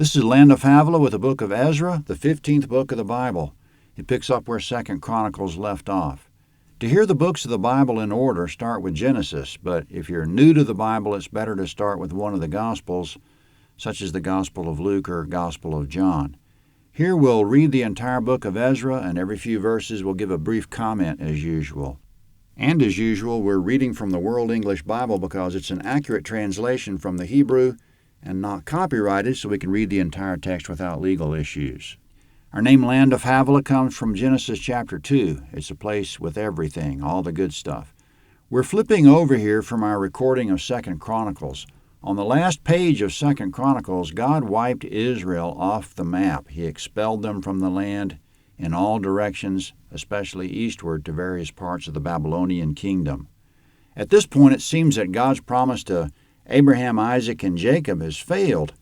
This is Land of Havilah with the book of Ezra, the 15th book of the Bible. It picks up where 2nd Chronicles left off. To hear the books of the Bible in order, start with Genesis, but if you're new to the Bible, it's better to start with one of the Gospels, such as the Gospel of Luke or Gospel of John. Here we'll read the entire book of Ezra, and every few verses we'll give a brief comment as usual. And as usual, we're reading from the World English Bible because it's an accurate translation from the Hebrew and not copyrighted, so we can read the entire text without legal issues. Our name Land of Havilah comes from Genesis chapter 2. It's a place with everything, all the good stuff. We're flipping over here from our recording of 2nd Chronicles. On the last page of 2nd Chronicles, God wiped Israel off the map. He expelled them from the land in all directions, especially eastward to various parts of the Babylonian kingdom. At this point, it seems that God's promise to Abraham, Isaac, and Jacob has failed,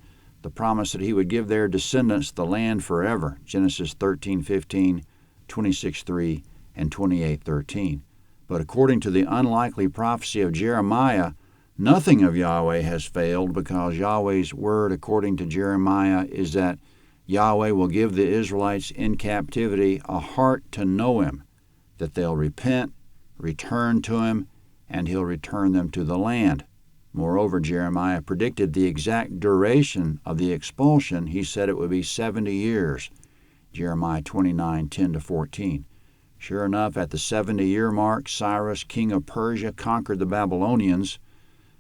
the promise that he would give their descendants the land forever, Genesis 13:15, 26:3, and 28:13. But according to the unlikely prophecy of Jeremiah, nothing of Yahweh has failed because Yahweh's word, according to Jeremiah, is that Yahweh will give the Israelites in captivity a heart to know him, that they'll repent, return to him, and he'll return them to the land. Moreover, Jeremiah predicted the exact duration of the expulsion. He said it would be 70 years, Jeremiah 29:10-14. Sure enough, at the 70-year mark, Cyrus, king of Persia, conquered the Babylonians.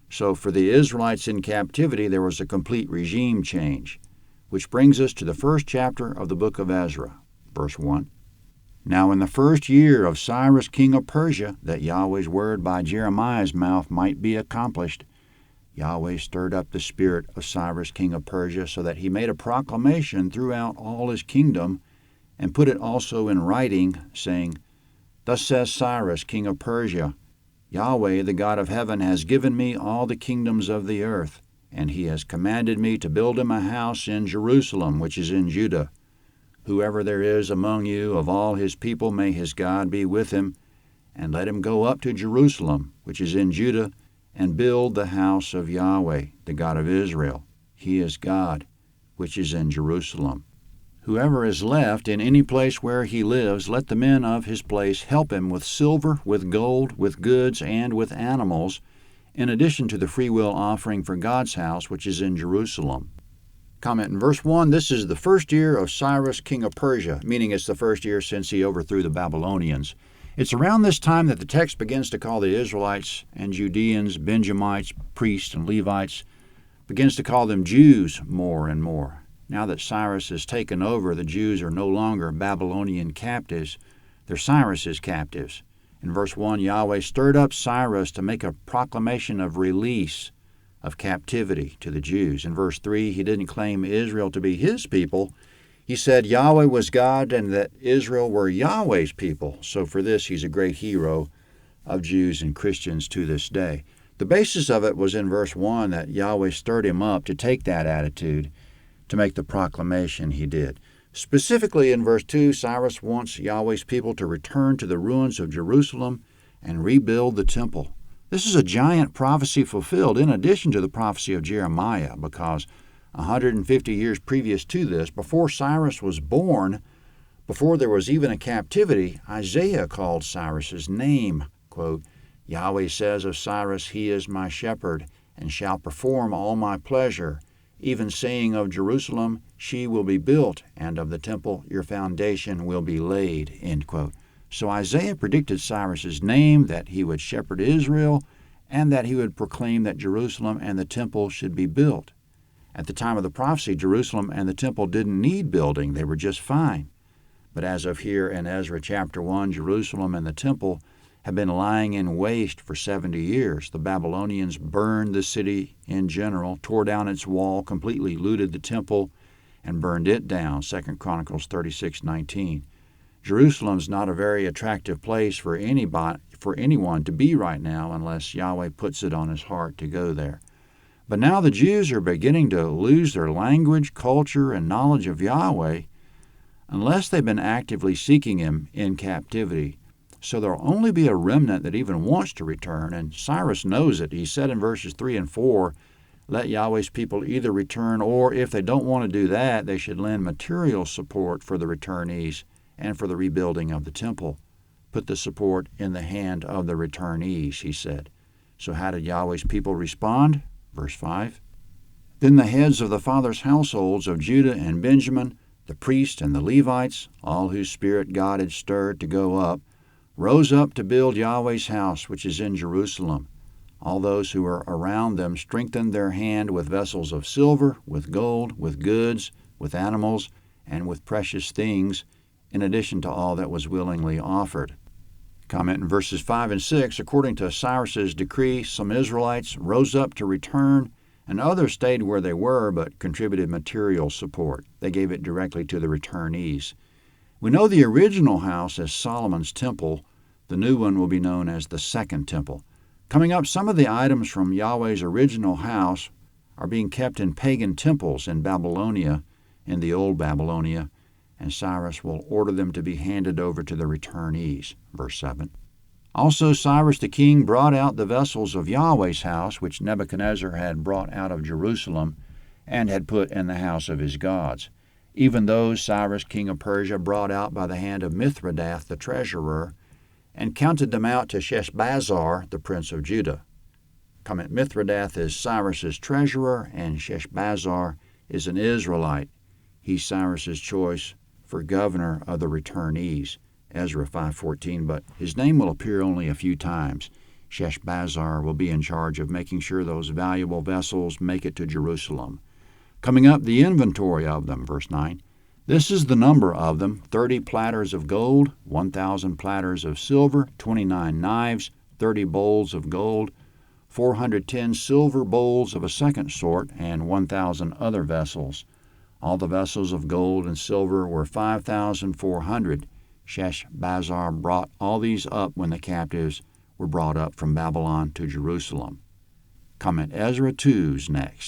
So for the Israelites in captivity, there was a complete regime change, which brings us to the first chapter of the book of Ezra, verse 1. Now in the first year of Cyrus, king of Persia, that Yahweh's word by Jeremiah's mouth might be accomplished, Yahweh stirred up the spirit of Cyrus, king of Persia, so that he made a proclamation throughout all his kingdom, and put it also in writing, saying, Thus says Cyrus, king of Persia, Yahweh, the God of heaven, has given me all the kingdoms of the earth, and he has commanded me to build him a house in Jerusalem, which is in Judah. Whoever there is among you of all his people, may his God be with him, and let him go up to Jerusalem, which is in Judah, and build the house of Yahweh, the God of Israel. He is God, which is in Jerusalem. Whoever is left in any place where he lives, let the men of his place help him with silver, with gold, with goods, and with animals, in addition to the freewill offering for God's house, which is in Jerusalem. Comment in verse 1, this is the first year of Cyrus, king of Persia, meaning it's the first year since he overthrew the Babylonians. It's around this time that the text begins to call the Israelites and Judeans, Benjamites, priests, and Levites, begins to call them Jews more and more. Now that Cyrus has taken over, the Jews are no longer Babylonian captives, they're Cyrus's captives. In verse 1, Yahweh stirred up Cyrus to make a proclamation of release of captivity to the Jews. In verse 3, he didn't claim Israel to be his people. He said Yahweh was God and that Israel were Yahweh's people. So for this, he's a great hero of Jews and Christians to this day. The basis of it was in verse 1 that Yahweh stirred him up to take that attitude, to make the proclamation he did. Specifically in verse 2, Cyrus wants Yahweh's people to return to the ruins of Jerusalem and rebuild the temple. This is a giant prophecy fulfilled in addition to the prophecy of Jeremiah, because 150 years previous to this, before Cyrus was born, before there was even a captivity, Isaiah called Cyrus's name. Quote, Yahweh says of Cyrus, He is my shepherd, and shall perform all my pleasure, even saying of Jerusalem, she will be built, and of the temple your foundation will be laid. End quote. So Isaiah predicted Cyrus's name, that he would shepherd Israel, and that he would proclaim that Jerusalem and the temple should be built. At the time of the prophecy, Jerusalem and the temple didn't need building. They were just fine. But as of here in Ezra chapter 1, Jerusalem and the temple have been lying in waste for 70 years. The Babylonians burned the city in general, tore down its wall, completely looted the temple, and burned it down, 2 Chronicles 36:19. Jerusalem's not a very attractive place for anyone to be right now unless Yahweh puts it on his heart to go there. But now the Jews are beginning to lose their language, culture, and knowledge of Yahweh unless they've been actively seeking him in captivity. So there'll only be a remnant that even wants to return, and Cyrus knows it. He said in verses 3 and 4, let Yahweh's people either return, or if they don't want to do that, they should lend material support for the returnees and for the rebuilding of the temple. Put the support in the hand of the returnees, he said. So how did Yahweh's people respond? Verse 5. Then the heads of the fathers' households of Judah and Benjamin, the priests and the Levites, all whose spirit God had stirred to go up, rose up to build Yahweh's house which is in Jerusalem. All those who were around them strengthened their hand with vessels of silver, with gold, with goods, with animals, and with precious things, in addition to all that was willingly offered. Comment in verses 5 and 6, according to Cyrus's decree, some Israelites rose up to return, and others stayed where they were but contributed material support. They gave it directly to the returnees. We know the original house as Solomon's temple. The new one will be known as the Second Temple. Coming up, some of the items from Yahweh's original house are being kept in pagan temples in Babylonia, in the Old Babylonia, and Cyrus will order them to be handed over to the returnees. Verse 7. Also Cyrus the king brought out the vessels of Yahweh's house, which Nebuchadnezzar had brought out of Jerusalem, and had put in the house of his gods. Even those Cyrus king of Persia brought out by the hand of Mithridath the treasurer, and counted them out to Sheshbazzar, the prince of Judah. Comment, Mithridath is Cyrus's treasurer, and Sheshbazzar is an Israelite. He's Cyrus's choice for governor of the returnees, Ezra 5:14, but his name will appear only a few times. Sheshbazzar will be in charge of making sure those valuable vessels make it to Jerusalem. Coming up, the inventory of them, verse 9. This is the number of them: 30 platters of gold, 1,000 platters of silver, 29 knives, 30 bowls of gold, 410 silver bowls of a second sort, and 1,000 other vessels. All the vessels of gold and silver were 5,400. Sheshbazzar brought all these up when the captives were brought up from Babylon to Jerusalem. Comment, Ezra 2's next.